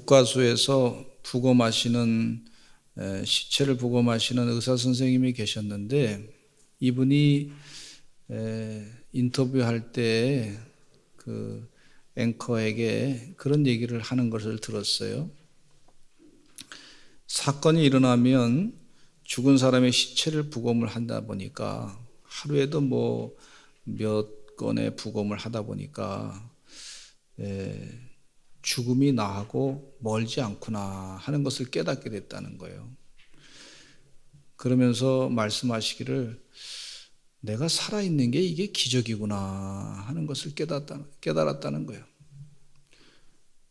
국과수에서 부검하시는 시체를 부검하시는 의사 선생님이 계셨는데 이분이 인터뷰할 때 그 앵커에게 그런 얘기를 하는 것을 들었어요. 사건이 일어나면 죽은 사람의 시체를 부검을 한다 보니까 하루에도 뭐 몇 건의 부검을 하다 보니까 죽음이 나하고 멀지 않구나 하는 것을 깨닫게 됐다는 거예요. 그러면서 말씀하시기를 내가 살아있는 게 이게 기적이구나 하는 것을 깨달았다는 거예요.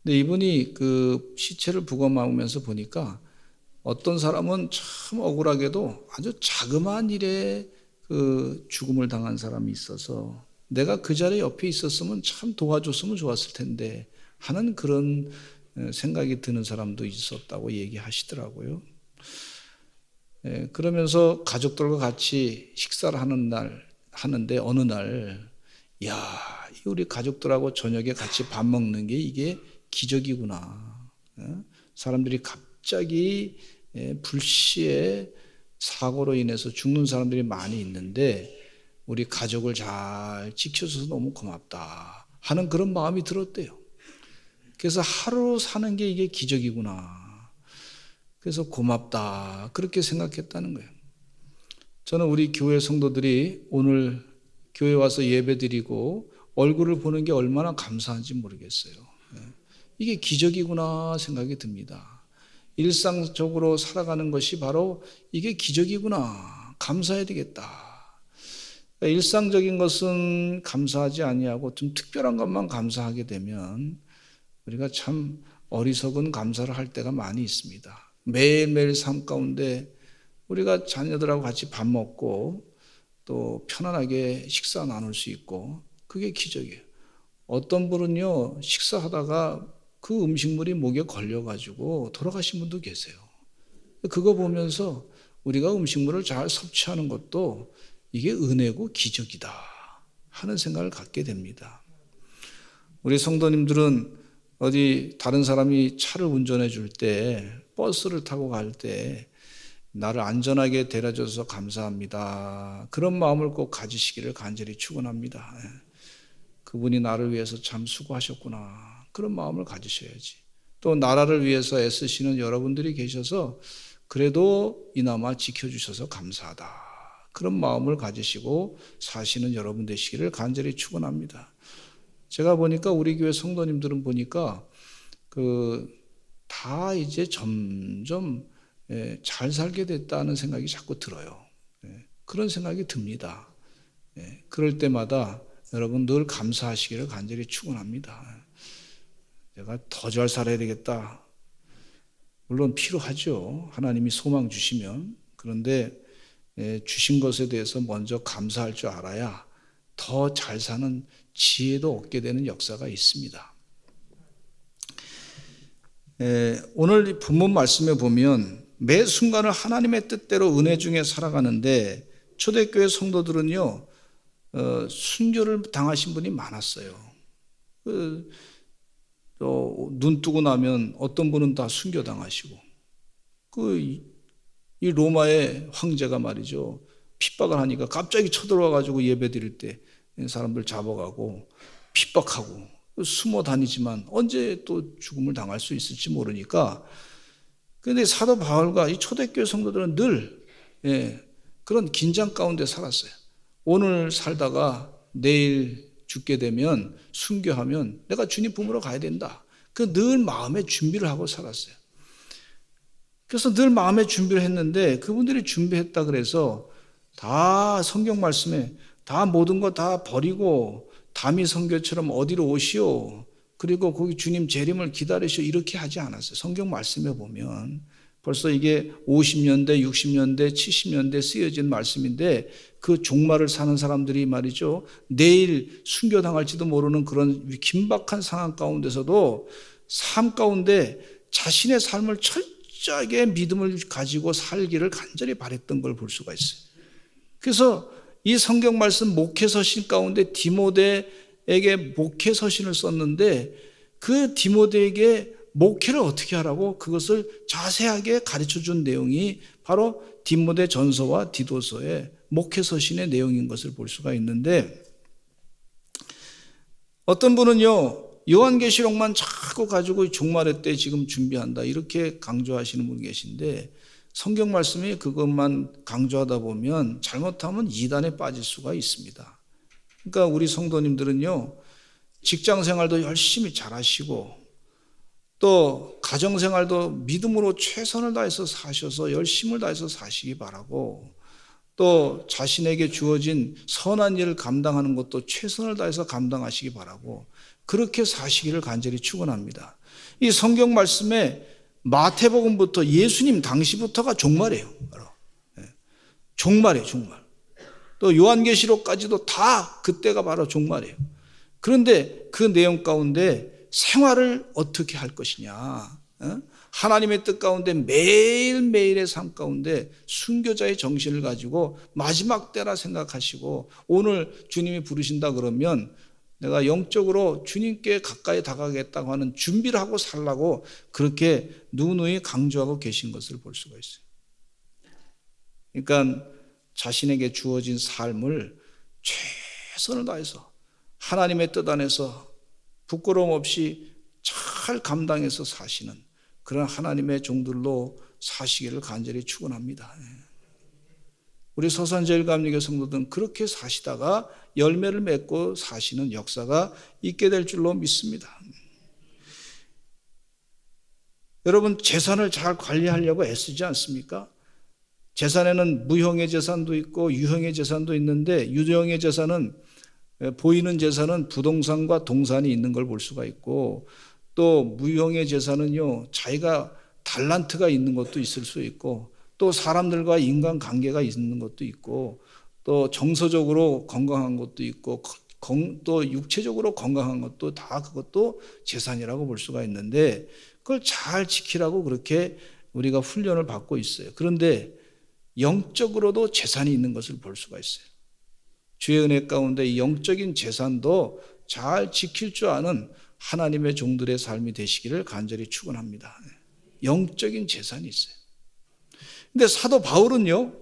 근데 이분이 그 시체를 부검하면서 보니까 어떤 사람은 참 억울하게도 아주 자그마한 일에 그 죽음을 당한 사람이 있어서 내가 그 자리에 옆에 있었으면 참 도와줬으면 좋았을 텐데 하는 그런 생각이 드는 사람도 있었다고 얘기하시더라고요. 그러면서 가족들과 같이 식사를 하는데 어느 날, 야, 우리 가족들하고 저녁에 같이 밥 먹는 게 이게 기적이구나. 사람들이 갑자기 불시에 사고로 인해서 죽는 사람들이 많이 있는데 우리 가족을 잘 지켜줘서 너무 고맙다 하는 그런 마음이 들었대요. 그래서 하루 사는 게 이게 기적이구나. 그래서 고맙다 그렇게 생각했다는 거예요. 저는 우리 교회 성도들이 오늘 교회 와서 예배드리고 얼굴을 보는 게 얼마나 감사한지 모르겠어요. 이게 기적이구나 생각이 듭니다. 일상적으로 살아가는 것이 바로 이게 기적이구나, 감사해야 되겠다. 일상적인 것은 감사하지 아니하고 좀 특별한 것만 감사하게 되면 우리가 참 어리석은 감사를 할 때가 많이 있습니다. 매일매일 삶 가운데 우리가 자녀들하고 같이 밥 먹고 또 편안하게 식사 나눌 수 있고 그게 기적이에요. 어떤 분은요 식사하다가 그 음식물이 목에 걸려가지고 돌아가신 분도 계세요. 그거 보면서 우리가 음식물을 잘 섭취하는 것도 이게 은혜고 기적이다 하는 생각을 갖게 됩니다. 우리 성도님들은 어디 다른 사람이 차를 운전해 줄 때, 버스를 타고 갈 때 나를 안전하게 데려줘서 감사합니다. 그런 마음을 꼭 가지시기를 간절히 축원합니다. 그분이 나를 위해서 참 수고하셨구나. 그런 마음을 가지셔야지. 또 나라를 위해서 애쓰시는 여러분들이 계셔서 그래도 이나마 지켜주셔서 감사하다. 그런 마음을 가지시고 사시는 여러분 되시기를 간절히 축원합니다. 제가 보니까 우리 교회 성도님들은 보니까 다 이제 점점 잘 살게 됐다는 생각이 자꾸 들어요. 그런 생각이 듭니다. 그럴 때마다 여러분 늘 감사하시기를 간절히 축원합니다. 내가 더 잘 살아야 되겠다. 물론 필요하죠. 하나님이 소망 주시면. 그런데 주신 것에 대해서 먼저 감사할 줄 알아야 더 잘 사는 지혜도 얻게 되는 역사가 있습니다. 오늘 본문 말씀에 보면 매 순간을 하나님의 뜻대로 은혜 중에 살아가는데 초대교회 성도들은요 순교를 당하신 분이 많았어요. 눈 뜨고 나면 어떤 분은 다 순교당하시고 이 로마의 황제가 말이죠 핍박을 하니까 갑자기 쳐들어와가지고 예배 드릴 때 사람들 잡아가고 핍박하고 숨어 다니지만 언제 또 죽음을 당할 수 있을지 모르니까 그런데 사도 바울과 이 초대교회 성도들은 늘 그런 긴장 가운데 살았어요. 오늘 살다가 내일 죽게 되면 순교하면 내가 주님 품으로 가야 된다. 그 늘 마음의 준비를 하고 살았어요. 그래서 늘 마음의 준비를 했는데 그분들이 준비했다 그래서 다 성경 말씀에 다 모든 거 다 버리고 다미 선교처럼 어디로 오시오 그리고 거기 주님 재림을 기다리시오 이렇게 하지 않았어요. 성경 말씀에 보면 벌써 이게 50년대 60년대 70년대 쓰여진 말씀인데 그 종말을 사는 사람들이 말이죠 내일 순교당할지도 모르는 그런 긴박한 상황 가운데서도 삶 가운데 자신의 삶을 철저하게 믿음을 가지고 살기를 간절히 바랬던 걸 볼 수가 있어요. 그래서 이 성경 말씀 목회서신 가운데 디모데에게 목회서신을 썼는데 그 디모데에게 목회를 어떻게 하라고 그것을 자세하게 가르쳐 준 내용이 바로 디모데 전서와 디도서의 목회 서신의 내용인 것을 볼 수가 있는데, 어떤 분은요 요한계시록만 자꾸 가지고 종말의 때 지금 준비한다 이렇게 강조하시는 분이 계신데, 성경 말씀이 그것만 강조하다 보면 잘못하면 이단에 빠질 수가 있습니다. 그러니까 우리 성도님들은요 직장 생활도 열심히 잘하시고 또 가정 생활도 믿음으로 최선을 다해서 사셔서 열심을 다해서 사시기 바라고, 또 자신에게 주어진 선한 일을 감당하는 것도 최선을 다해서 감당하시기 바라고, 그렇게 사시기를 간절히 축원합니다. 이 성경 말씀에 마태복음부터 예수님 당시부터가 종말이에요. 바로 종말이에요, 종말. 또 요한계시록까지도 다 그때가 바로 종말이에요. 그런데 그 내용 가운데 생활을 어떻게 할 것이냐, 하나님의 뜻 가운데 매일매일의 삶 가운데 순교자의 정신을 가지고 마지막 때라 생각하시고, 오늘 주님이 부르신다 그러면 내가 영적으로 주님께 가까이 다가가겠다고 하는 준비를 하고 살라고 그렇게 누누이 강조하고 계신 것을 볼 수가 있어요. 그러니까 자신에게 주어진 삶을 최선을 다해서 하나님의 뜻 안에서 부끄러움 없이 잘 감당해서 사시는 그런 하나님의 종들로 사시기를 간절히 축원합니다. 우리 서산제일감리교 성도들은 그렇게 사시다가 열매를 맺고 사시는 역사가 있게 될 줄로 믿습니다. 여러분, 재산을 잘 관리하려고 애쓰지 않습니까? 재산에는 무형의 재산도 있고 유형의 재산도 있는데, 유형의 재산은 보이는 재산은 부동산과 동산이 있는 걸 볼 수가 있고, 또 무형의 재산은요 자기가 달란트가 있는 것도 있을 수 있고, 또 사람들과 인간관계가 있는 것도 있고, 또 정서적으로 건강한 것도 있고, 또 육체적으로 건강한 것도 다 그것도 재산이라고 볼 수가 있는데, 그걸 잘 지키라고 그렇게 우리가 훈련을 받고 있어요. 그런데 영적으로도 재산이 있는 것을 볼 수가 있어요. 주의 은혜 가운데 이 영적인 재산도 잘 지킬 줄 아는 하나님의 종들의 삶이 되시기를 간절히 축원합니다. 영적인 재산이 있어요. 근데 사도 바울은요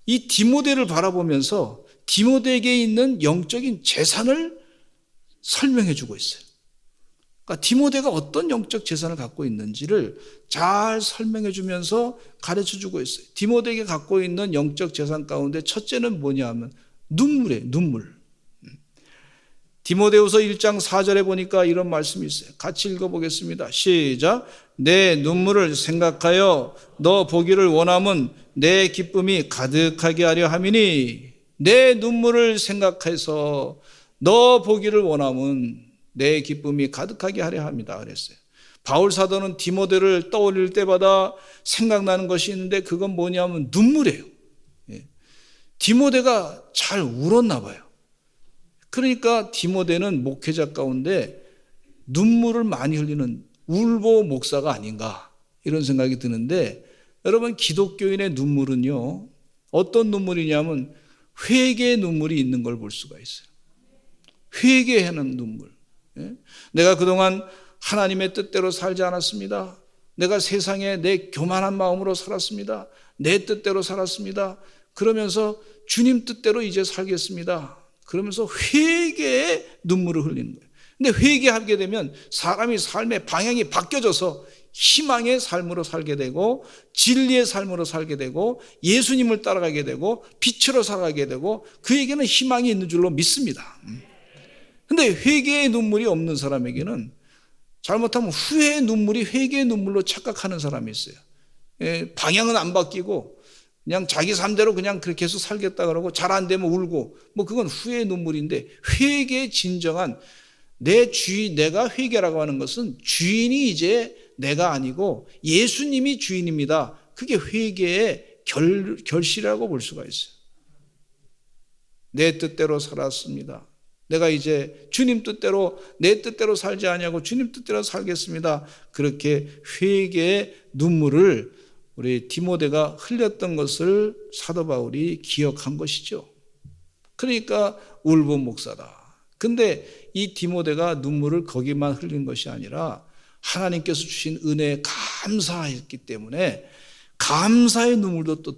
이 디모데를 바라보면서 디모데에게 있는 영적인 재산을 설명해 주고 있어요. 그러니까 디모데가 어떤 영적 재산을 갖고 있는지를 잘 설명해 주면서 가르쳐 주고 있어요. 디모데에게 갖고 있는 영적 재산 가운데 첫째는 뭐냐 하면 눈물이에요. 눈물. 디모데후서 1장 4절에 보니까 이런 말씀이 있어요. 같이 읽어보겠습니다. 시작. 내 눈물을 생각하여 너 보기를 원함은 내 기쁨이 가득하게 하려 함이니, 내 눈물을 생각해서 너 보기를 원함은 내 기쁨이 가득하게 하려 합니다 그랬어요. 바울 사도는 디모데를 떠올릴 때마다 생각나는 것이 있는데 그건 뭐냐면 눈물이에요. 디모데가 잘 울었나 봐요. 그러니까 디모데는 목회자 가운데 눈물을 많이 흘리는 울보 목사가 아닌가 이런 생각이 드는데, 여러분 기독교인의 눈물은요 어떤 눈물이냐면 회개의 눈물이 있는 걸 볼 수가 있어요. 회개하는 눈물. 내가 그동안 하나님의 뜻대로 살지 않았습니다. 내가 세상에 내 교만한 마음으로 살았습니다. 내 뜻대로 살았습니다. 그러면서 주님 뜻대로 이제 살겠습니다. 그러면서 회개의 눈물을 흘리는 거예요. 근데 회개하게 되면 사람이 삶의 방향이 바뀌어져서 희망의 삶으로 살게 되고 진리의 삶으로 살게 되고 예수님을 따라가게 되고 빛으로 살아가게 되고 그에게는 희망이 있는 줄로 믿습니다. 근데 회개의 눈물이 없는 사람에게는 잘못하면 후회의 눈물이 회개의 눈물로 착각하는 사람이 있어요. 방향은 안 바뀌고 그냥 자기 삶대로 그냥 그렇게 계속 살겠다 그러고 잘 안 되면 울고, 뭐 그건 후회의 눈물인데, 회개의 진정한 내 주인, 내가 회개라고 하는 것은 주인이 이제 내가 아니고 예수님이 주인입니다. 그게 회개의 결실이라고 볼 수가 있어요. 내 뜻대로 살았습니다. 내가 이제 주님 뜻대로, 내 뜻대로 살지 아니하고 주님 뜻대로 살겠습니다. 그렇게 회개의 눈물을 우리 디모데가 흘렸던 것을 사도 바울이 기억한 것이죠. 그러니까 울본 목사다. 근데 이 디모데가 눈물을 거기만 흘린 것이 아니라 하나님께서 주신 은혜에 감사했기 때문에 감사의 눈물도 또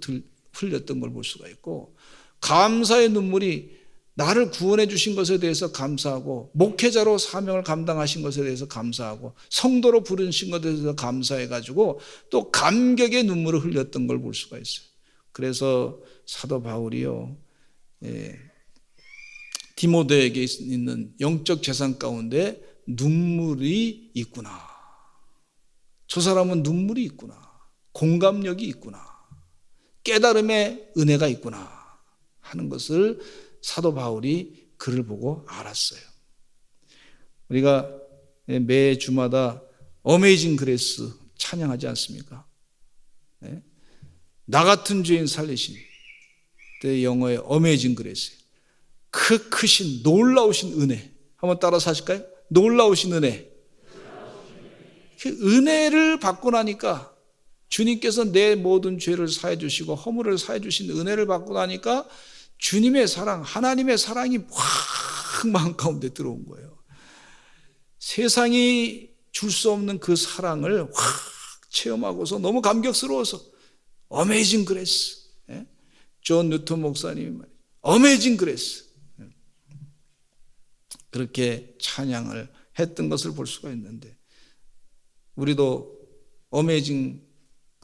흘렸던 걸 볼 수가 있고, 감사의 눈물이 나를 구원해 주신 것에 대해서 감사하고, 목회자로 사명을 감당하신 것에 대해서 감사하고, 성도로 부르신 것에 대해서 감사해가지고 또 감격의 눈물을 흘렸던 걸 볼 수가 있어요. 그래서 사도 바울이요, 디모데에게 있는 영적 재산 가운데 눈물이 있구나, 저 사람은 눈물이 있구나, 공감력이 있구나, 깨달음의 은혜가 있구나 하는 것을 사도 바울이 그를 보고 알았어요. 우리가 매 주마다 어메이징 그레이스 찬양하지 않습니까? 나 같은 죄인 살리신, 영어의 어메이징 그레이스, 그 크신 놀라우신 은혜. 한번 따라서 하실까요? 놀라우신 은혜. 그 은혜를 받고 나니까, 주님께서 내 모든 죄를 사해 주시고 허물을 사해 주신 은혜를 받고 나니까 주님의 사랑, 하나님의 사랑이 확 마음 가운데 들어온 거예요. 세상이 줄 수 없는 그 사랑을 확 체험하고서 너무 감격스러워서 어메이징 그레이스. 존 뉴턴 목사님이 말이에요. 어메이징 그레이스. 그렇게 찬양을 했던 것을 볼 수가 있는데, 우리도 어메이징,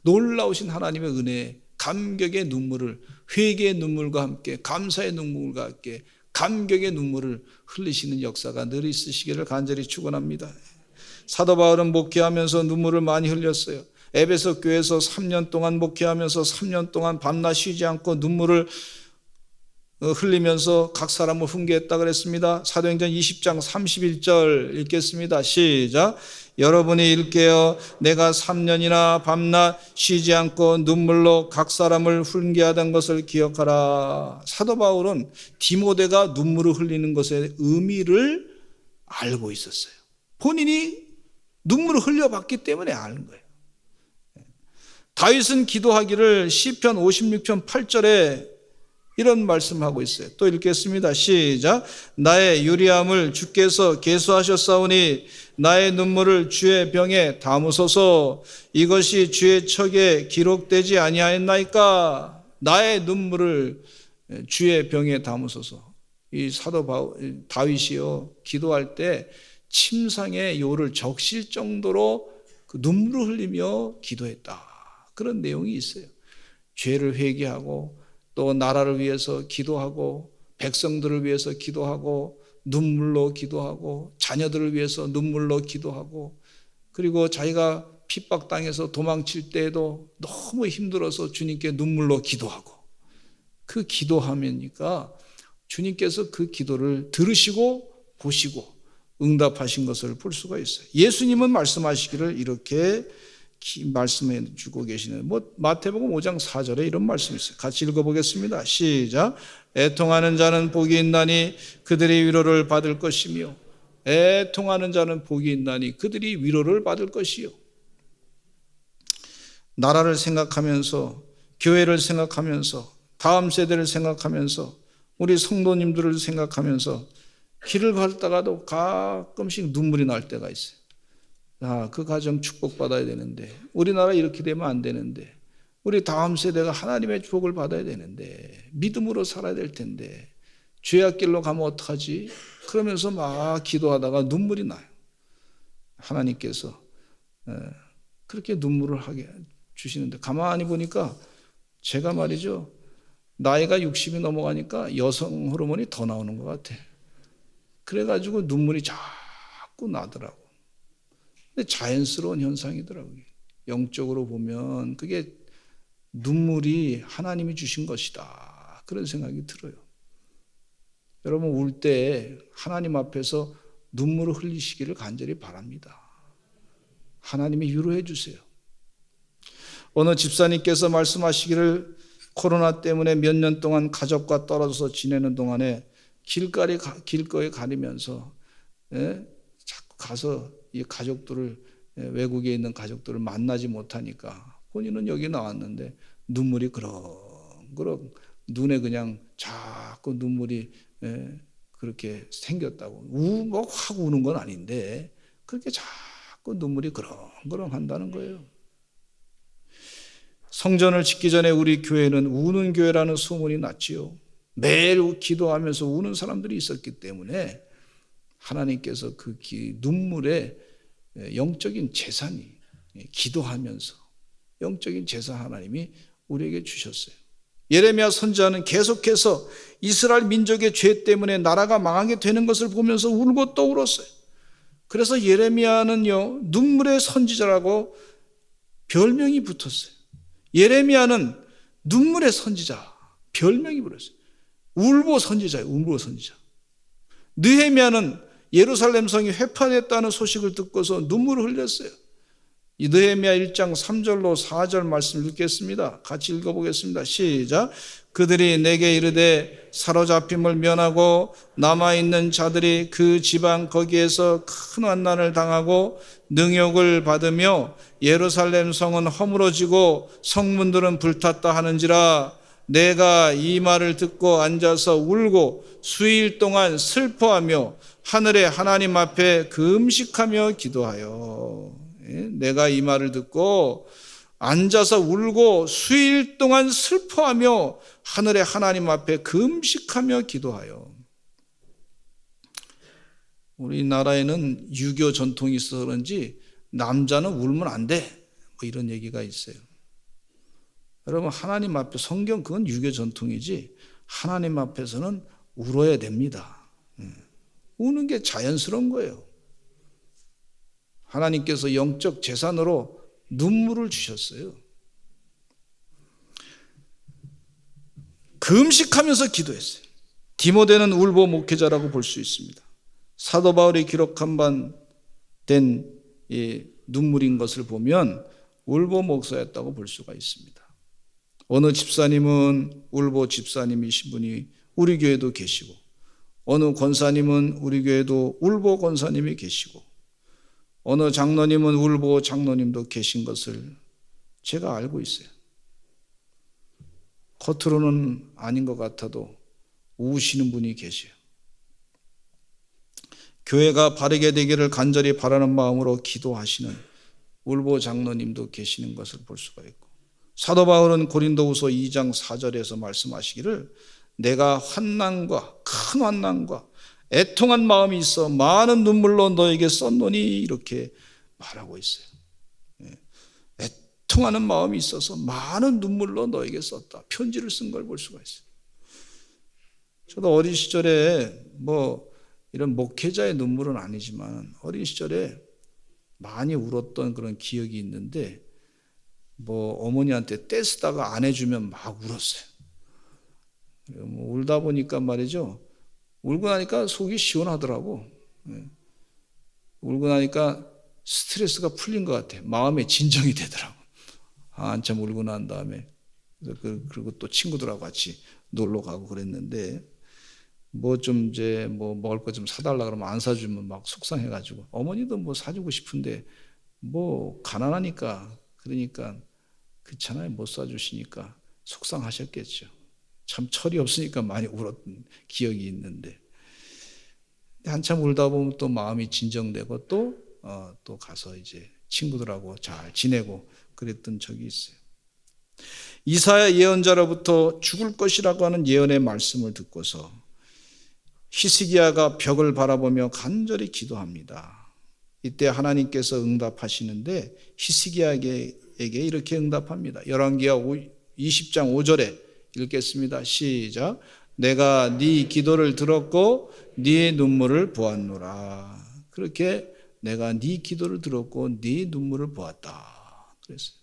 놀라우신 하나님의 은혜에 감격의 눈물을, 회개의 눈물과 함께, 감사의 눈물과 함께 감격의 눈물을 흘리시는 역사가 늘 있으시기를 간절히 축원합니다. 사도 바울은 목회하면서 눈물을 많이 흘렸어요. 에베소 교회에서 3년 동안 목회하면서 3년 동안 밤낮 쉬지 않고 눈물을 흘리면서 각 사람을 훈계했다 그랬습니다. 사도행전 20장 31절 읽겠습니다. 시작. 여러분이 읽게요. 내가 3년이나 밤낮 쉬지 않고 눈물로 각 사람을 훈계하던 것을 기억하라. 사도 바울은 디모데가 눈물을 흘리는 것의 의미를 알고 있었어요. 본인이 눈물을 흘려봤기 때문에 아는 거예요. 다윗은 기도하기를 시편 56편 8절에 이런 말씀하고 있어요. 또 읽겠습니다. 시작. 나의 유리함을 주께서 계수하셨사오니 나의 눈물을 주의 병에 담으소서. 이것이 주의 척에 기록되지 아니하였나이까. 나의 눈물을 주의 병에 담으소서. 이 사도 다윗이요, 기도할 때 침상에 요를 적실 정도로 그 눈물을 흘리며 기도했다. 그런 내용이 있어요. 죄를 회개하고 또 나라를 위해서 기도하고 백성들을 위해서 기도하고 눈물로 기도하고 자녀들을 위해서 눈물로 기도하고, 그리고 자기가 핍박당해서 도망칠 때에도 너무 힘들어서 주님께 눈물로 기도하고, 그 기도하면니까 주님께서 그 기도를 들으시고 보시고 응답하신 것을 볼 수가 있어요. 예수님은 말씀하시기를 이렇게 말씀해 주고 계시는, 마태복음 5장 4절에 이런 말씀이 있어요. 같이 읽어보겠습니다. 시작. 애통하는 자는 복이 있나니 그들이 위로를 받을 것이며, 애통하는 자는 복이 있나니 그들이 위로를 받을 것이요. 나라를 생각하면서, 교회를 생각하면서, 다음 세대를 생각하면서, 우리 성도님들을 생각하면서 길을 걷다가도 가끔씩 눈물이 날 때가 있어요. 그 가정 축복받아야 되는데, 우리나라 이렇게 되면 안 되는데, 우리 다음 세대가 하나님의 축복을 받아야 되는데, 믿음으로 살아야 될 텐데 죄악 길로 가면 어떡하지? 그러면서 막 기도하다가 눈물이 나요. 하나님께서 그렇게 눈물을 하게 주시는데, 가만히 보니까 제가 말이죠, 나이가 60이 넘어가니까 여성 호르몬이 더 나오는 것 같아. 그래가지고 눈물이 자꾸 나더라고. 근데 자연스러운 현상이더라고요. 영적으로 보면 그게 눈물이 하나님이 주신 것이다, 그런 생각이 들어요. 여러분, 울 때 하나님 앞에서 눈물을 흘리시기를 간절히 바랍니다. 하나님이 위로해 주세요. 어느 집사님께서 말씀하시기를 코로나 때문에 몇 년 동안 가족과 떨어져서 지내는 동안에 길거리 가리면서 자꾸 가서 이 가족들을, 외국에 있는 가족들을 만나지 못하니까 본인은 여기 나왔는데 눈물이 그럭그럭 눈에 그냥 자꾸 눈물이 그렇게 생겼다고. 확 우는 건 아닌데 그렇게 자꾸 자꾸 눈물이 그렁그렁 한다는 거예요. 성전을 짓기 전에 우리 교회는 우는 교회라는 소문이 났지요. 매일 기도하면서 우는 사람들이 있었기 때문에 하나님께서 그 눈물의 영적인 재산이, 기도하면서 영적인 재산 하나님이 우리에게 주셨어요. 예레미야 선지자는 계속해서 이스라엘 민족의 죄 때문에 나라가 망하게 되는 것을 보면서 울고 또 울었어요. 그래서 예레미야는요, 눈물의 선지자라고 별명이 붙었어요. 예레미야는 눈물의 선지자, 별명이 붙었어요. 울보 선지자예요, 울보 선지자. 느헤미야는 예루살렘 성이 회파됐다는 소식을 듣고서 눈물을 흘렸어요. 이 느헤미야 1장 3절로 4절 말씀 읽겠습니다. 같이 읽어보겠습니다. 시작. 그들이 내게 이르되 사로잡힘을 면하고 남아있는 자들이 그 지방 거기에서 큰 환난을 당하고 능욕을 받으며 예루살렘 성은 허물어지고 성문들은 불탔다 하는지라 내가 이 말을 듣고 앉아서 울고 수일 동안 슬퍼하며 하늘의 하나님 앞에 금식하며 기도하여. 내가 이 말을 듣고 앉아서 울고 수일 동안 슬퍼하며 하늘의 하나님 앞에 금식하며 기도하여. 우리나라에는 유교 전통이 있어서 그런지 남자는 울면 안 돼, 뭐 이런 얘기가 있어요. 여러분, 하나님 앞에, 성경 그건 유교 전통이지 하나님 앞에서는 울어야 됩니다. 우는 게 자연스러운 거예요. 하나님께서 영적 재산으로 눈물을 주셨어요. 금식하면서 기도했어요. 디모데는 울보 목회자라고 볼 수 있습니다. 사도 바울이 기록한 바 된 눈물인 것을 보면 울보 목사였다고 볼 수가 있습니다. 어느 집사님은 울보 집사님이신 분이 우리 교회도 계시고, 어느 권사님은 우리 교회도 울보 권사님이 계시고, 어느 장로님은 울보 장로님도 계신 것을 제가 알고 있어요. 겉으로는 아닌 것 같아도 우시는 분이 계세요. 교회가 바르게 되기를 간절히 바라는 마음으로 기도하시는 울보 장로님도 계시는 것을 볼 수가 있고, 사도 바울은 고린도후서 2장 4절에서 말씀하시기를 내가 환난과 큰 환난과 애통한 마음이 있어 많은 눈물로 너에게 썼노니 이렇게 말하고 있어요. 애통하는 마음이 있어서 많은 눈물로 너에게 썼다. 편지를 쓴 걸 볼 수가 있어요. 저도 어린 시절에 이런 목회자의 눈물은 아니지만 어린 시절에 많이 울었던 그런 기억이 있는데 어머니한테 떼쓰다가 안 해주면 막 울었어요. 울다 보니까 말이죠. 울고 나니까 속이 시원하더라고. 울고 나니까 스트레스가 풀린 것 같아. 마음에 진정이 되더라고. 한참 울고 난 다음에. 그리고 또 친구들하고 같이 놀러 가고 그랬는데, 먹을 거 좀 사달라 그러면 안 사주면 막 속상해가지고, 어머니도 사주고 싶은데, 가난하니까, 그러니까, 그렇잖아요. 못 사주시니까 속상하셨겠죠. 참 철이 없으니까 많이 울었던 기억이 있는데, 한참 울다 보면 또 마음이 진정되고 또 가서 이제 친구들하고 잘 지내고 그랬던 적이 있어요. 이사야 예언자로부터 죽을 것이라고 하는 예언의 말씀을 듣고서 히스기야가 벽을 바라보며 간절히 기도합니다. 이때 하나님께서 응답하시는데 히스기야에게 이렇게 응답합니다. 열왕기하 20장 5절에 읽겠습니다. 시작. 내가 네 기도를 들었고 네 눈물을 보았노라. 그렇게 내가 네 기도를 들었고 네 눈물을 보았다 그랬어요.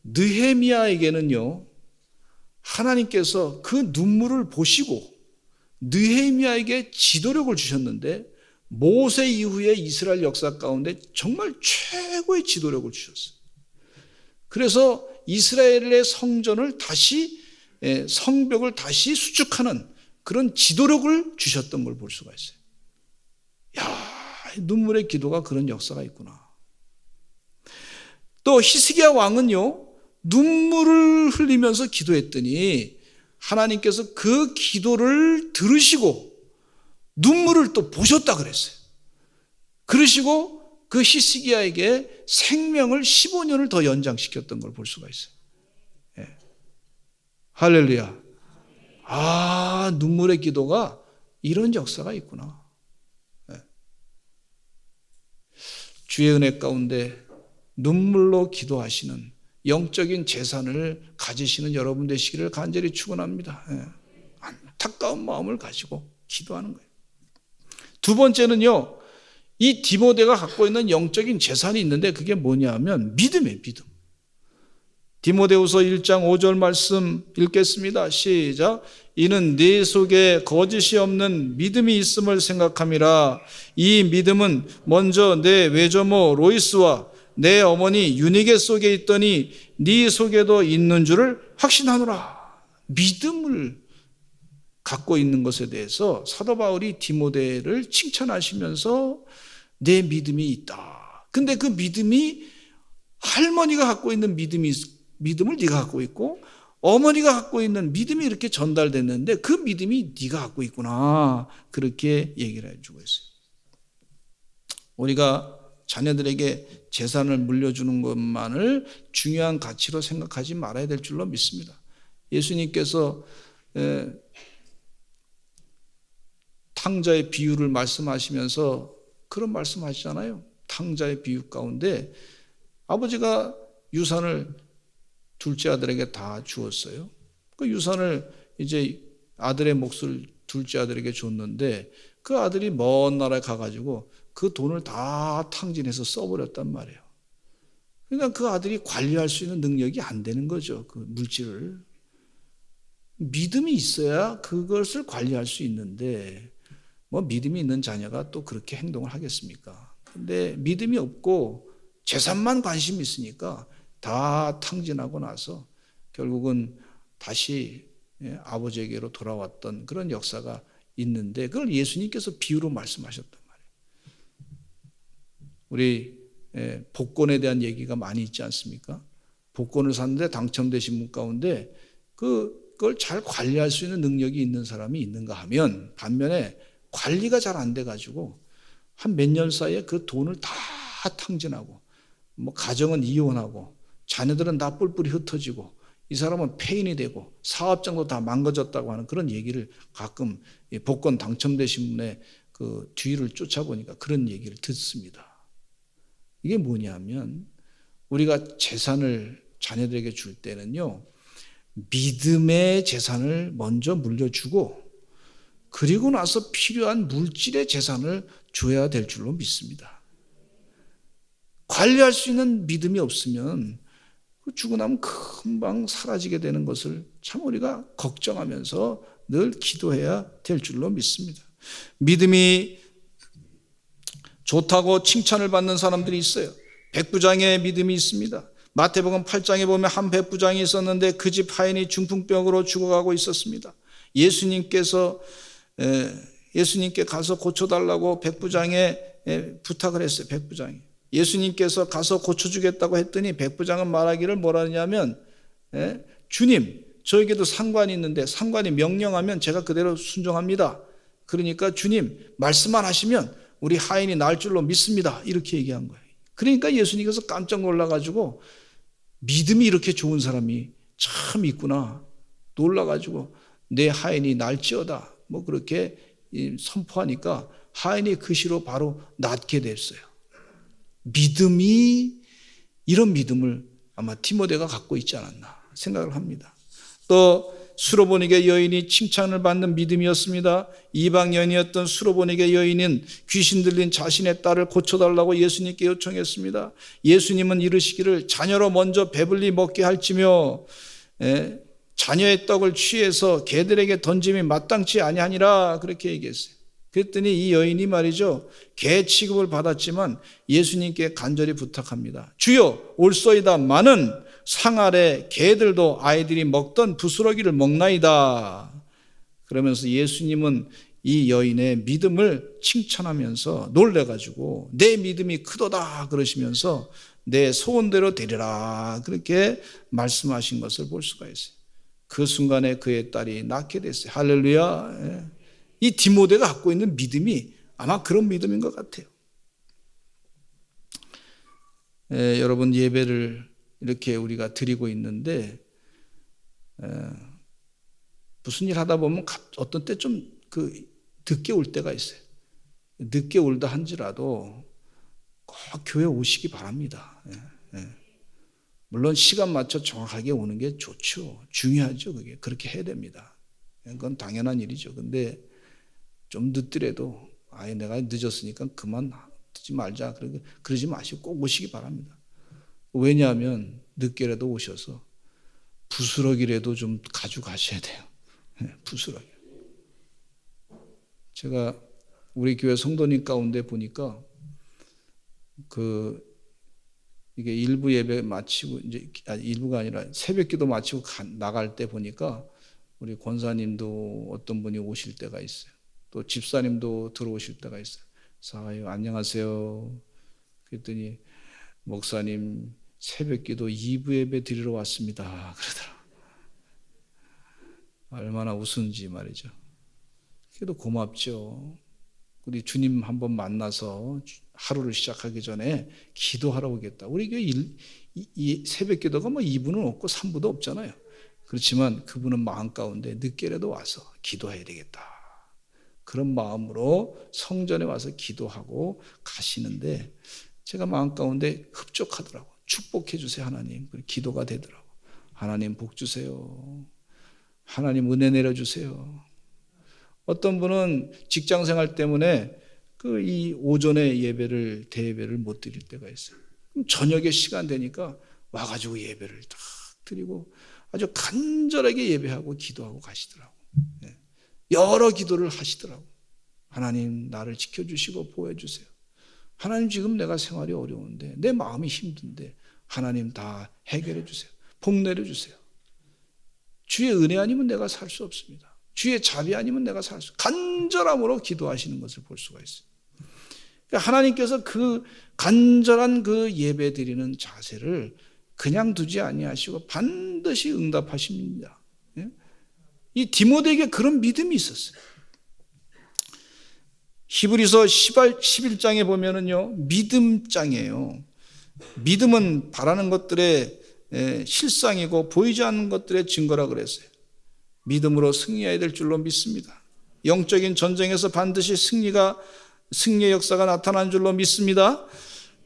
느헤미야에게는요, 하나님께서 그 눈물을 보시고 느헤미야에게 지도력을 주셨는데, 모세 이후에 이스라엘 역사 가운데 정말 최고의 지도력을 주셨어요. 그래서 이스라엘의 성전을 다시, 성벽을 다시 수축하는 그런 지도력을 주셨던 걸 볼 수가 있어요. 눈물의 기도가 그런 역사가 있구나. 또 히스기야 왕은요, 눈물을 흘리면서 기도했더니 하나님께서 그 기도를 들으시고 눈물을 또 보셨다 그랬어요. 그러시고 그 히스기야에게 생명을 15년을 더 연장시켰던 걸 볼 수가 있어요. 예. 할렐루야. 아, 눈물의 기도가 이런 역사가 있구나. 예. 주의 은혜 가운데 눈물로 기도하시는 영적인 재산을 가지시는 여러분 되시기를 간절히 축원합니다. 예. 안타까운 마음을 가지고 기도하는 거예요. 두 번째는요, 이 디모데가 갖고 있는 영적인 재산이 있는데 그게 뭐냐면 믿음이에요. 믿음. 디모데후서 1장 5절 말씀 읽겠습니다. 시작. 이는 네 속에 거짓이 없는 믿음이 있음을 생각함이라. 이 믿음은 먼저 내 외조모 로이스와 내 어머니 유니게 속에 있더니 네 속에도 있는 줄을 확신하노라. 믿음을 갖고 있는 것에 대해서 사도 바울이 디모데를 칭찬하시면서 내 믿음이 있다. 근데 그 믿음이 할머니가 갖고 있는 믿음을 네가 갖고 있고 어머니가 갖고 있는 믿음이 이렇게 전달됐는데 그 믿음이 네가 갖고 있구나. 그렇게 얘기를 해주고 있어요. 우리가 자녀들에게 재산을 물려주는 것만을 중요한 가치로 생각하지 말아야 될 줄로 믿습니다. 예수님께서 탕자의 비유를 말씀하시면서 그런 말씀하시잖아요. 탕자의 비유 가운데 아버지가 유산을 둘째 아들에게 다 주었어요. 그 유산을 이제 아들의 몫을 둘째 아들에게 줬는데 그 아들이 먼 나라에 가가지고 그 돈을 다 탕진해서 써버렸단 말이에요. 그러니까 그 아들이 관리할 수 있는 능력이 안 되는 거죠. 그 물질을. 믿음이 있어야 그것을 관리할 수 있는데 뭐 믿음이 있는 자녀가 또 그렇게 행동을 하겠습니까? 근데 믿음이 없고 재산만 관심이 있으니까 다 탕진하고 나서 결국은 다시 아버지에게로 돌아왔던 그런 역사가 있는데 그걸 예수님께서 비유로 말씀하셨단 말이에요. 우리 복권에 대한 얘기가 많이 있지 않습니까? 복권을 샀는데 당첨되신 분 가운데 그걸 잘 관리할 수 있는 능력이 있는 사람이 있는가 하면 반면에 관리가 잘 안 돼가지고 한 몇 년 사이에 그 돈을 다 탕진하고 뭐 가정은 이혼하고 자녀들은 다 뿔뿔이 흩어지고 이 사람은 폐인이 되고 사업장도 다 망가졌다고 하는 그런 얘기를 가끔 복권 당첨되신 분의 그 뒤를 쫓아보니까 그런 얘기를 듣습니다. 이게 뭐냐면 우리가 재산을 자녀들에게 줄 때는요, 믿음의 재산을 먼저 물려주고 그리고 나서 필요한 물질의 재산을 줘야 될 줄로 믿습니다. 관리할 수 있는 믿음이 없으면 죽고 나면 금방 사라지게 되는 것을 참 우리가 걱정하면서 늘 기도해야 될 줄로 믿습니다. 믿음이 좋다고 칭찬을 받는 사람들이 있어요. 백부장의 믿음이 있습니다. 마태복음 8장에 보면 한 백부장이 있었는데 그 집 하인이 중풍병으로 죽어가고 있었습니다. 예수님께 가서 고쳐달라고 백부장에 부탁을 했어요. 백부장이. 예수님께서 가서 고쳐주겠다고 했더니 백부장은 말하기를 뭐라 하냐면 주님, 저에게도 상관이 있는데 상관이 명령하면 제가 그대로 순종합니다. 그러니까 주님 말씀만 하시면 우리 하인이 나을 줄로 믿습니다. 이렇게 얘기한 거예요. 그러니까 예수님께서 깜짝 놀라가지고 믿음이 이렇게 좋은 사람이 참 있구나 놀라가지고 내 하인이 날지어다 뭐 그렇게 선포하니까 하인이 그 시로 바로 낫게 됐어요. 믿음이 이런 믿음을 아마 디모데가 갖고 있지 않았나 생각을 합니다. 또 수로보니게 여인이 칭찬을 받는 믿음이었습니다. 이방 여인이었던 수로보니게 여인은 귀신 들린 자신의 딸을 고쳐달라고 예수님께 요청했습니다. 예수님은 이르시기를 자녀로 먼저 배불리 먹게 할지며 자녀의 떡을 취해서 개들에게 던짐이 마땅치 아니하니라 그렇게 얘기했어요. 그랬더니 이 여인이 말이죠, 개 취급을 받았지만 예수님께 간절히 부탁합니다. 주여 올소이다마는 상 아래 개들도 아이들이 먹던 부스러기를 먹나이다. 그러면서 예수님은 이 여인의 믿음을 칭찬하면서 놀래가지고 내 믿음이 크도다 그러시면서 내 소원대로 되리라 그렇게 말씀하신 것을 볼 수가 있어요. 그 순간에 그의 딸이 낳게 됐어요. 할렐루야. 이 디모데가 갖고 있는 믿음이 아마 그런 믿음인 것 같아요. 여러분 예배를 이렇게 우리가 드리고 있는데 무슨 일 하다 보면 어떤 때 좀 늦게 올 때가 있어요. 늦게 올다 한지라도 꼭 교회 오시기 바랍니다. 물론 시간 맞춰 정확하게 오는 게 좋죠. 중요하죠. 그게 그렇게 해야 됩니다. 그건 당연한 일이죠. 근데 좀 늦더라도 아예 내가 늦었으니까 그만 듣지 말자. 그러지 마시고 꼭 오시기 바랍니다. 왜냐하면 늦게라도 오셔서 부스러기라도 좀 가져가셔야 돼요. 부스러기. 제가 우리 교회 성도님 가운데 보니까 이게 일부 예배 마치고 이제 일부가 아니라 새벽기도 마치고 나갈 때 보니까 우리 권사님도 어떤 분이 오실 때가 있어요. 또 집사님도 들어오실 때가 있어요. 사와요 안녕하세요. 그랬더니 목사님 새벽기도 2부 예배 드리러 왔습니다. 그러더라고요. 얼마나 우스운지 말이죠. 그래도 고맙죠. 우리 주님 한번 만나서 하루를 시작하기 전에 기도하러 오겠다. 우리 교회 이 새벽 기도가 뭐 2부는 없고 3부도 없잖아요. 그렇지만 그분은 마음 가운데 늦게라도 와서 기도해야 되겠다. 그런 마음으로 성전에 와서 기도하고 가시는데 제가 마음 가운데 흡족하더라고. 축복해 주세요 하나님. 기도가 되더라고. 하나님 복 주세요. 하나님 은혜 내려주세요. 어떤 분은 직장 생활 때문에 이 오전에 대예배를 못 드릴 때가 있어요. 그럼 저녁에 시간 되니까 와가지고 예배를 딱 드리고 아주 간절하게 예배하고 기도하고 가시더라고. 여러 기도를 하시더라고. 하나님 나를 지켜주시고 보호해주세요. 하나님 지금 내가 생활이 어려운데 내 마음이 힘든데 하나님 다 해결해 주세요. 복 내려주세요. 주의 은혜 아니면 내가 살 수 없습니다. 주의 자비 아니면 내가 살 수 간절함으로 기도하시는 것을 볼 수가 있어요. 그러니까 하나님께서 간절한 예배 드리는 자세를 그냥 두지 아니하시고 반드시 응답하십니다. 이 디모데에게 그런 믿음이 있었어요. 히브리서 11장에 보면은요, 믿음장이에요. 믿음은 바라는 것들의 실상이고 보이지 않는 것들의 증거라 그랬어요. 믿음으로 승리해야 될 줄로 믿습니다. 영적인 전쟁에서 반드시 승리의 역사가 나타난 줄로 믿습니다.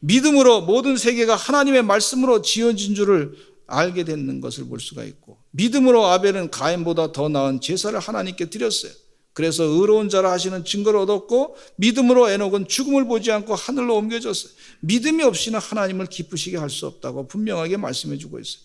믿음으로 모든 세계가 하나님의 말씀으로 지어진 줄을 알게 되는 것을 볼 수가 있고, 믿음으로 아벨은 가인보다 더 나은 제사를 하나님께 드렸어요. 그래서 의로운 자라 하시는 증거를 얻었고, 믿음으로 에녹은 죽음을 보지 않고 하늘로 옮겨졌어요. 믿음이 없이는 하나님을 기쁘시게 할 수 없다고 분명하게 말씀해 주고 있어요.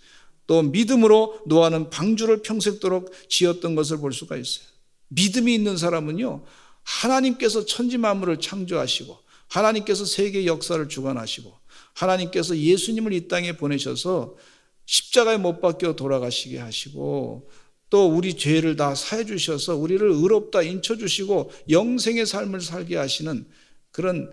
또 믿음으로 노아는 방주를 평생도록 지었던 것을 볼 수가 있어요. 믿음이 있는 사람은요, 하나님께서 천지 만물을 창조하시고 하나님께서 세계 역사를 주관하시고 하나님께서 예수님을 이 땅에 보내셔서 십자가에 못 박혀 돌아가시게 하시고 또 우리 죄를 다 사해 주셔서 우리를 의롭다 인쳐 주시고 영생의 삶을 살게 하시는 그런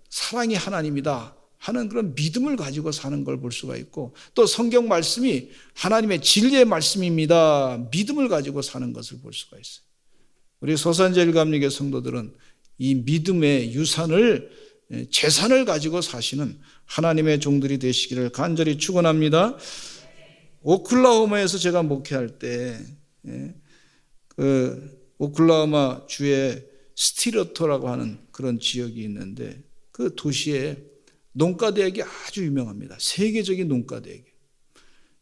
사랑이 하나님이다 하는 그런 믿음을 가지고 사는 걸 볼 수가 있고, 또 성경 말씀이 하나님의 진리의 말씀입니다. 믿음을 가지고 사는 것을 볼 수가 있어요. 우리 소산제일감리교 성도들은 이 믿음의 유산을, 재산을 가지고 사시는 하나님의 종들이 되시기를 간절히 축원합니다. 오클라호마에서 제가 목회할 때 오클라호마 주에 스틸러터라고 하는 그런 지역이 있는데 그 도시에 농가대학이 아주 유명합니다. 세계적인 농가대학.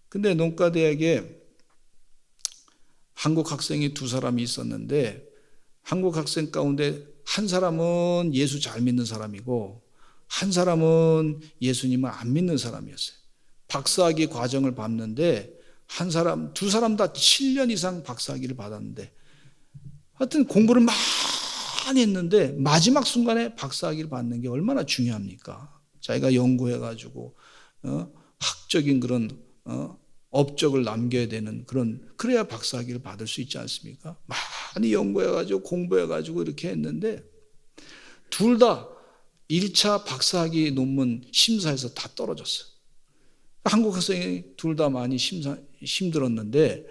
근데 농가대학에 한국 학생이 2사람이 있었는데 한국 학생 가운데 한 사람은 예수 잘 믿는 사람이고 한 사람은 예수님을 안 믿는 사람이었어요. 박사학위 과정을 밟는데 두 사람 다 7년 이상 박사학위를 받았는데 하여튼 공부를 많이 했는데 마지막 순간에 박사학위를 받는 게 얼마나 중요합니까? 자기가 연구해가지고 학적인 그런 업적을 남겨야 되는 그래야 박사학위를 받을 수 있지 않습니까? 많이 연구해가지고 공부해가지고 이렇게 했는데 둘 다 1차 박사학위 논문 심사에서 다 떨어졌어요. 한국 학생이 둘 다 많이 힘들었는데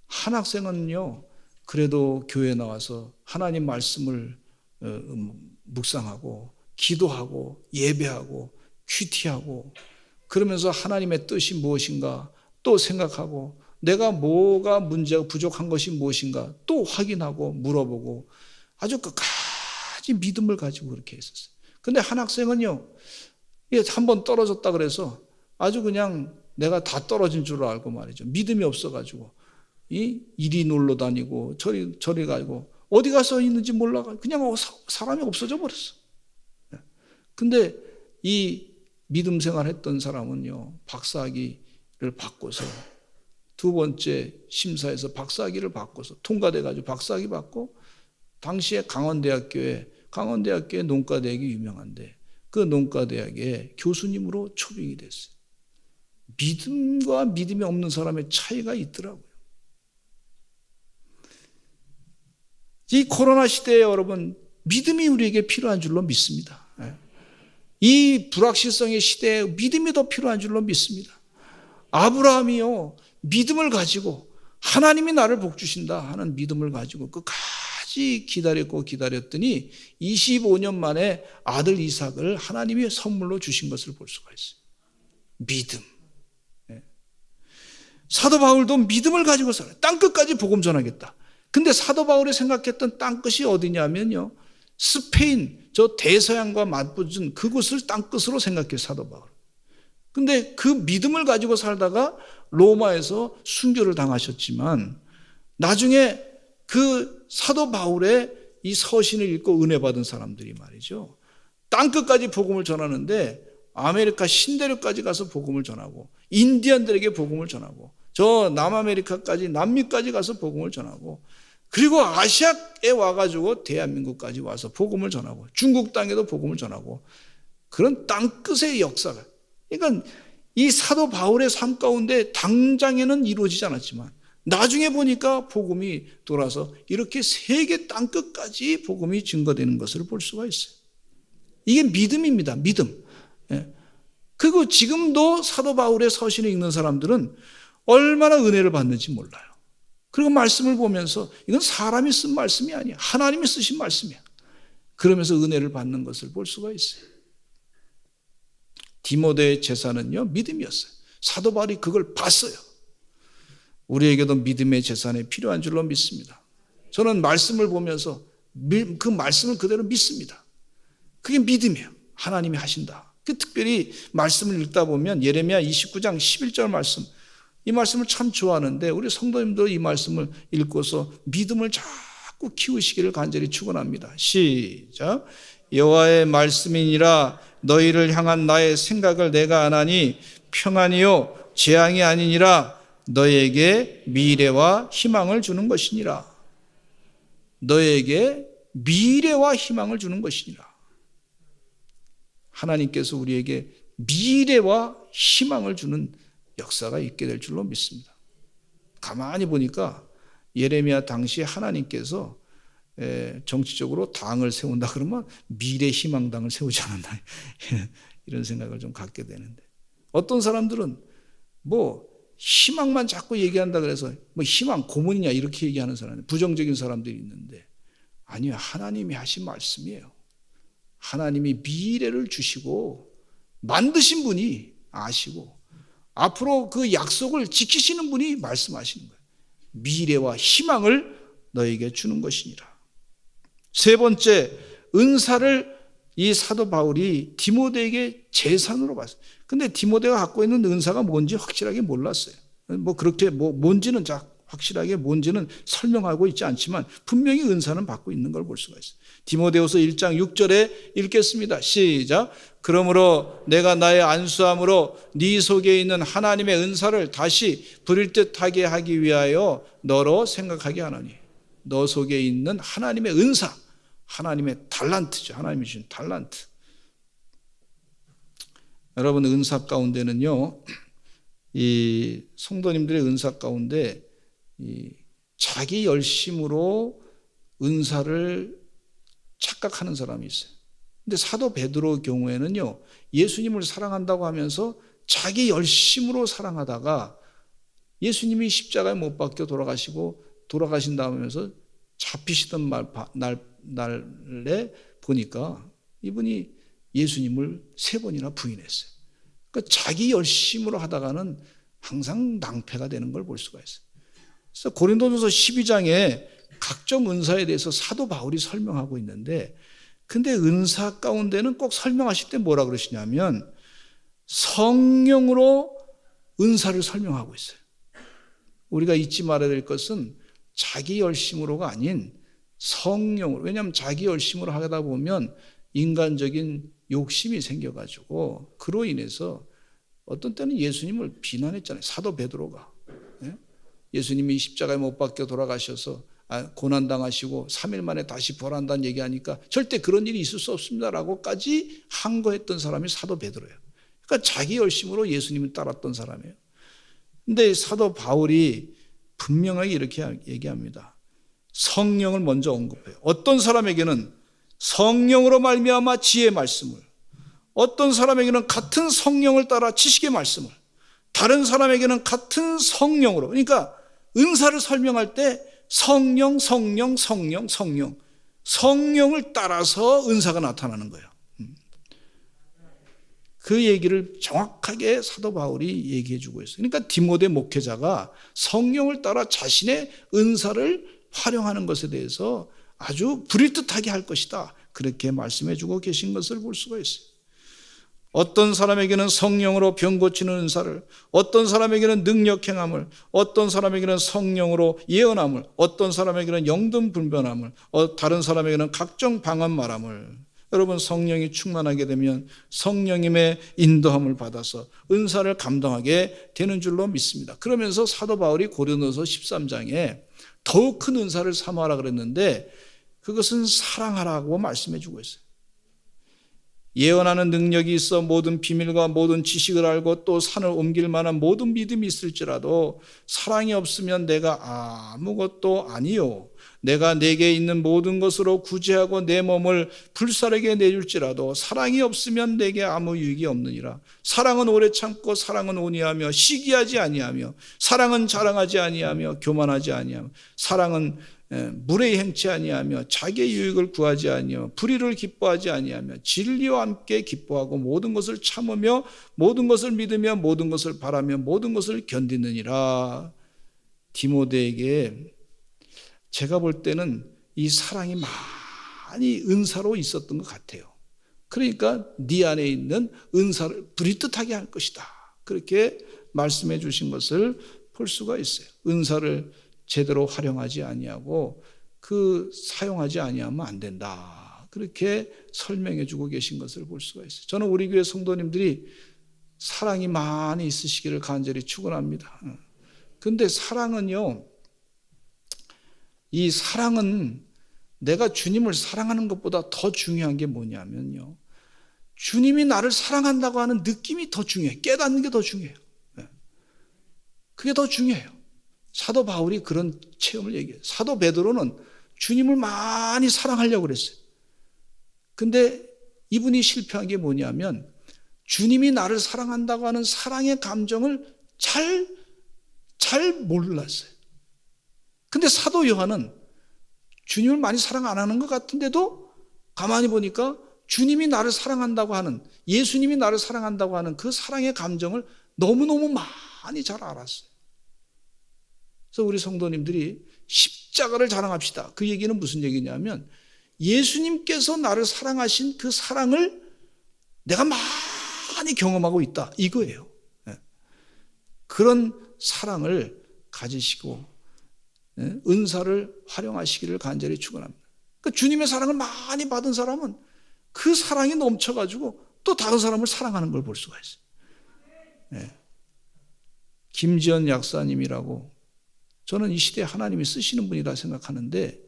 한 학생은요 그래도 교회에 나와서 하나님 말씀을 묵상하고 기도하고 예배하고 큐티하고 그러면서 하나님의 뜻이 무엇인가 또 생각하고 내가 뭐가 문제가 부족한 것이 무엇인가 또 확인하고 물어보고 아주 끝까지 믿음을 가지고 그렇게 했었어요. 근데 한 학생은요, 한번 떨어졌다 그래서 아주 그냥 내가 다 떨어진 줄 알고 말이죠. 믿음이 없어가지고 이리 놀러 다니고 저리 가고 어디 가서 있는지 몰라 그냥 사람이 없어져 버렸어. 근데 이 믿음 생활했던 사람은요, 박사학위를 받고서 두 번째 심사에서 박사학위를 받고서 통과돼가지고 박사학위 받고 당시에 강원대학교에 농과대학이 유명한데 그 농과대학의 교수님으로 초빙이 됐어요. 믿음과 믿음이 없는 사람의 차이가 있더라고요. 이 코로나 시대에 여러분 믿음이 우리에게 필요한 줄로 믿습니다. 이 불확실성의 시대에 믿음이 더 필요한 줄로 믿습니다. 아브라함이요, 믿음을 가지고 하나님이 나를 복주신다 하는 믿음을 가지고 끝까지 기다렸더니 25년 만에 아들 이삭을 하나님이 선물로 주신 것을 볼 수가 있어요. 믿음. 사도 바울도 믿음을 가지고 살아요. 땅끝까지 복음 전하겠다. 근데 사도 바울이 생각했던 땅끝이 어디냐면요, 스페인 저 대서양과 맞붙은 그곳을 땅끝으로 생각해요, 사도 바울. 근데 그 믿음을 가지고 살다가 로마에서 순교를 당하셨지만 나중에 그 사도 바울의 이 서신을 읽고 은혜 받은 사람들이 말이죠, 땅끝까지 복음을 전하는데 아메리카 신대륙까지 가서 복음을 전하고 인디언들에게 복음을 전하고 저 남아메리카까지 남미까지 가서 복음을 전하고 그리고 아시아에 와가지고 대한민국까지 와서 복음을 전하고 중국 땅에도 복음을 전하고 그런 땅끝의 역사가, 그러니까 이 사도 바울의 삶 가운데 당장에는 이루어지지 않았지만 나중에 보니까 복음이 돌아서 이렇게 세계 땅끝까지 복음이 증거되는 것을 볼 수가 있어요. 이게 믿음입니다. 믿음. 그리고 지금도 사도 바울의 서신을 읽는 사람들은 얼마나 은혜를 받는지 몰라요. 그리고 말씀을 보면서 이건 사람이 쓴 말씀이 아니야, 하나님이 쓰신 말씀이야. 그러면서 은혜를 받는 것을 볼 수가 있어요. 디모데의 제사는요, 믿음이었어요. 사도 바울이 그걸 봤어요. 우리에게도 믿음의 제사는 필요한 줄로 믿습니다. 저는 말씀을 보면서 그 말씀을 그대로 믿습니다. 그게 믿음이에요. 하나님이 하신다. 특별히 말씀을 읽다 보면 예레미야 29장 11절 말씀, 이 말씀을 참 좋아하는데 우리 성도님도 이 말씀을 읽고서 믿음을 자꾸 키우시기를 간절히 축원합니다. 시작. 여호와의 말씀이니라 너희를 향한 나의 생각을 내가 아나니 평안이요 재앙이 아니니라 너에게 미래와 희망을 주는 것이니라. 너에게 미래와 희망을 주는 것이니라. 하나님께서 우리에게 미래와 희망을 주는 역사가 있게 될 줄로 믿습니다. 가만히 보니까 예레미야 당시에 하나님께서 정치적으로 당을 세운다 그러면 미래 희망당을 세우지 않았나 이런 생각을 좀 갖게 되는데, 어떤 사람들은 뭐 희망만 자꾸 얘기한다 그래서 뭐 희망 고문이냐 이렇게 얘기하는 사람, 부정적인 사람들이 있는데 아니요, 하나님이 하신 말씀이에요. 하나님이 미래를 주시고 만드신 분이 아시고 앞으로 그 약속을 지키시는 분이 말씀하시는 거예요. 미래와 희망을 너에게 주는 것이니라. 세 번째, 은사를 이 사도 바울이 디모데에게 재산으로 받았어요. 근데 디모데가 갖고 있는 은사가 뭔지 확실하게 몰랐어요. 뭐 그렇게 뭔지는 확실하게 뭔지는 설명하고 있지 않지만 분명히 은사는 받고 있는 걸 볼 수가 있어요. 디모데후서 1장 6절에 읽겠습니다. 시작. 그러므로 내가 나의 안수함으로 네 속에 있는 하나님의 은사를 다시 부릴 듯하게 하기 위하여 너로 생각하게 하노니. 너 속에 있는 하나님의 은사, 하나님의 달란트죠. 하나님이 주신 달란트. 여러분, 은사 가운데는요, 이 성도님들의 은사 가운데 이 자기 열심으로 은사를 착각하는 사람이 있어요. 근데 사도 베드로 경우에는요, 예수님을 사랑한다고 하면서 자기 열심으로 사랑하다가 예수님이 십자가에 못 박혀 돌아가신다 하면서 잡히시던 날에 보니까 이분이 예수님을 3번이나 부인했어요. 그러니까 자기 열심으로 하다가는 항상 낭패가 되는 걸 볼 수가 있어요. 그래서 고린도전서 12장에 각종 은사에 대해서 사도 바울이 설명하고 있는데, 근데 은사 가운데는 꼭 설명하실 때 뭐라 그러시냐면 성령으로 은사를 설명하고 있어요. 우리가 잊지 말아야 될 것은 자기 열심으로가 아닌 성령으로. 왜냐하면 자기 열심으로 하다 보면 인간적인 욕심이 생겨가지고 그로 인해서 어떤 때는 예수님을 비난했잖아요. 사도 베드로가. 예수님이 십자가에 못 박혀 돌아가셔서 고난당하시고 3일 만에 다시 부활한다는 얘기하니까 절대 그런 일이 있을 수 없습니다라고까지 항거했던 사람이 사도 베드로예요. 그러니까 자기 열심으로 예수님을 따랐던 사람이에요. 근데 사도 바울이 분명하게 이렇게 얘기합니다. 성령을 먼저 언급해요. 어떤 사람에게는 성령으로 말미암아 지혜의 말씀을, 어떤 사람에게는 같은 성령을 따라 지식의 말씀을, 다른 사람에게는 같은 성령으로. 그러니까 은사를 설명할 때 성령을 따라서 은사가 나타나는 거예요. 그 얘기를 정확하게 사도 바울이 얘기해 주고 있어요. 그러니까 디모데 목회자가 성령을 따라 자신의 은사를 활용하는 것에 대해서 아주 불일듯하게 할 것이다, 그렇게 말씀해 주고 계신 것을 볼 수가 있어요. 어떤 사람에게는 성령으로 병 고치는 은사를, 어떤 사람에게는 능력 행함을, 어떤 사람에게는 성령으로 예언함을, 어떤 사람에게는 영든 분별함을, 다른 사람에게는 각종 방언 말함을. 여러분, 성령이 충만하게 되면 성령님의 인도함을 받아서 은사를 감당하게 되는 줄로 믿습니다. 그러면서 사도 바울이 고린도서 13장에 더욱 큰 은사를 사모하라 그랬는데 그것은 사랑하라고 말씀해 주고 있어요. 예언하는 능력이 있어 모든 비밀과 모든 지식을 알고 또 산을 옮길 만한 모든 믿음이 있을지라도 사랑이 없으면 내가 아무것도 아니요, 내가 내게 있는 모든 것으로 구제하고 내 몸을 불사르게 내줄지라도 사랑이 없으면 내게 아무 유익이 없느니라. 사랑은 오래 참고 사랑은 온유하며 시기하지 아니하며 사랑은 자랑하지 아니하며 교만하지 아니하며 사랑은 무례히 행치 아니하며 자기의 유익을 구하지 아니하며 불의를 기뻐하지 아니하며 진리와 함께 기뻐하고 모든 것을 참으며 모든 것을 믿으며 모든 것을 바라며 모든 것을 견디느니라. 디모데에게 제가 볼 때는 이 사랑이 많이 은사로 있었던 것 같아요. 그러니까 네 안에 있는 은사를 불이뜻하게 할 것이다, 그렇게 말씀해 주신 것을 볼 수가 있어요. 은사를 제대로 활용하지 아니하고 사용하지 아니하면 안 된다, 그렇게 설명해 주고 계신 것을 볼 수가 있어요. 저는 우리 교회 성도님들이 사랑이 많이 있으시기를 간절히 축원합니다. 그런데 사랑은요, 이 사랑은 내가 주님을 사랑하는 것보다 더 중요한 게 뭐냐면요, 주님이 나를 사랑한다고 하는 느낌이 더 중요해요. 깨닫는 게 더 중요해요. 그게 더 중요해요. 사도 바울이 그런 체험을 얘기해요. 사도 베드로는 주님을 많이 사랑하려고 그랬어요. 근데 이분이 실패한 게 뭐냐면 주님이 나를 사랑한다고 하는 사랑의 감정을 잘 몰랐어요. 근데 사도 요한은 주님을 많이 사랑 안 하는 것 같은데도 가만히 보니까 주님이 나를 사랑한다고 하는, 예수님이 나를 사랑한다고 하는 그 사랑의 감정을 너무너무 많이 잘 알았어요. 그래서 우리 성도님들이 십자가를 자랑합시다. 그 얘기는 무슨 얘기냐면 예수님께서 나를 사랑하신 그 사랑을 내가 많이 경험하고 있다, 이거예요. 그런 사랑을 가지시고 은사를 활용하시기를 간절히 축원합니다. 그러니까 주님의 사랑을 많이 받은 사람은 그 사랑이 넘쳐가지고 또 다른 사람을 사랑하는 걸 볼 수가 있어요. 김지연 약사님이라고, 저는 이 시대에 하나님이 쓰시는 분이라 생각하는데,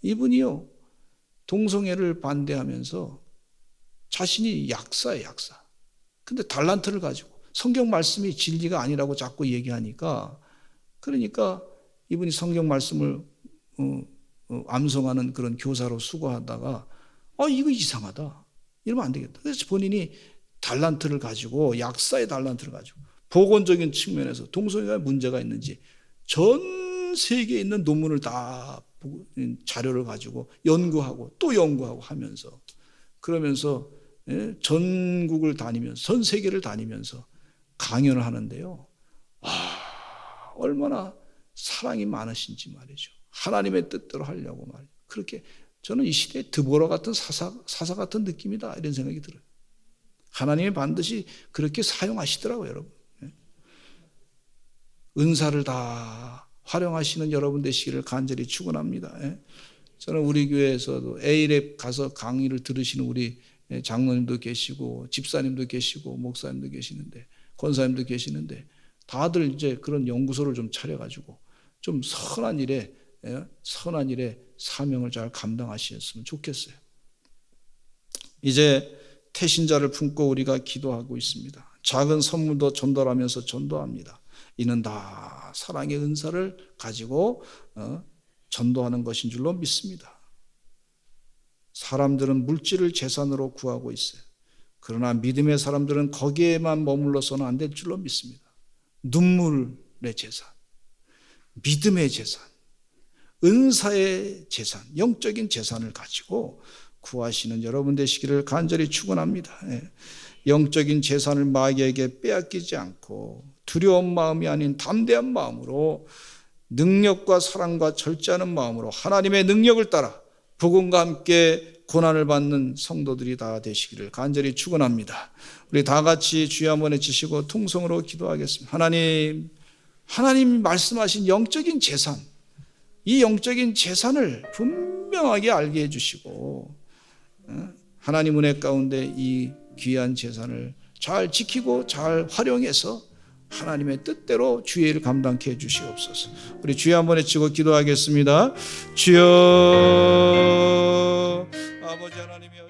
이분이요, 동성애를 반대하면서 자신이 약사예요, 약사. 근데 달란트를 가지고 성경 말씀이 진리가 아니라고 자꾸 얘기하니까, 그러니까 이분이 성경 말씀을 암송하는 그런 교사로 수고하다가 이거 이상하다, 이러면 안 되겠다. 그래서 본인이 달란트를 가지고, 약사의 달란트를 가지고 보건적인 측면에서 동성애가 문제가 있는지 전 세계에 있는 논문을 다 자료를 가지고 연구하고 또 연구하고 하면서, 그러면서 전국을 다니면서 전 세계를 다니면서 강연을 하는데요. 얼마나 사랑이 많으신지 말이죠. 하나님의 뜻대로 하려고 말이죠. 그렇게 저는 이 시대에 드보라 같은 사사 같은 느낌이다 이런 생각이 들어요. 하나님이 반드시 그렇게 사용하시더라고요, 여러분. 은사를 다 활용하시는 여러분 되시기를 간절히 축원합니다. 저는 우리 교회에서도 A랩 가서 강의를 들으시는 우리 장로님도 계시고 집사님도 계시고 목사님도 계시는데 권사님도 계시는데 다들 이제 그런 연구소를 좀 차려가지고 좀 선한 일에 사명을 잘 감당하셨으면 좋겠어요. 이제 태신자를 품고 우리가 기도하고 있습니다. 작은 선물도 전달하면서 전도합니다. 이는 다 사랑의 은사를 가지고 전도하는 것인 줄로 믿습니다. 사람들은 물질을 재산으로 구하고 있어요. 그러나 믿음의 사람들은 거기에만 머물러서는 안 될 줄로 믿습니다. 눈물의 재산, 믿음의 재산, 은사의 재산, 영적인 재산을 가지고 구하시는 여러분 되시기를 간절히 축원합니다. 영적인 재산을 마귀에게 빼앗기지 않고 두려운 마음이 아닌 담대한 마음으로 능력과 사랑과 절제하는 마음으로 하나님의 능력을 따라 복음과 함께 고난을 받는 성도들이 다 되시기를 간절히 축원합니다. 우리 다 같이 주여 한번 외치시고 통성으로 기도하겠습니다. 하나님 말씀하신 영적인 재산, 이 영적인 재산을 분명하게 알게 해주시고 하나님 은혜 가운데 이 귀한 재산을 잘 지키고 잘 활용해서 하나님의 뜻대로 주의 일을 감당케 해주시옵소서. 우리 주여 한번 외치고 기도하겠습니다. 주여 아버지 하나님이여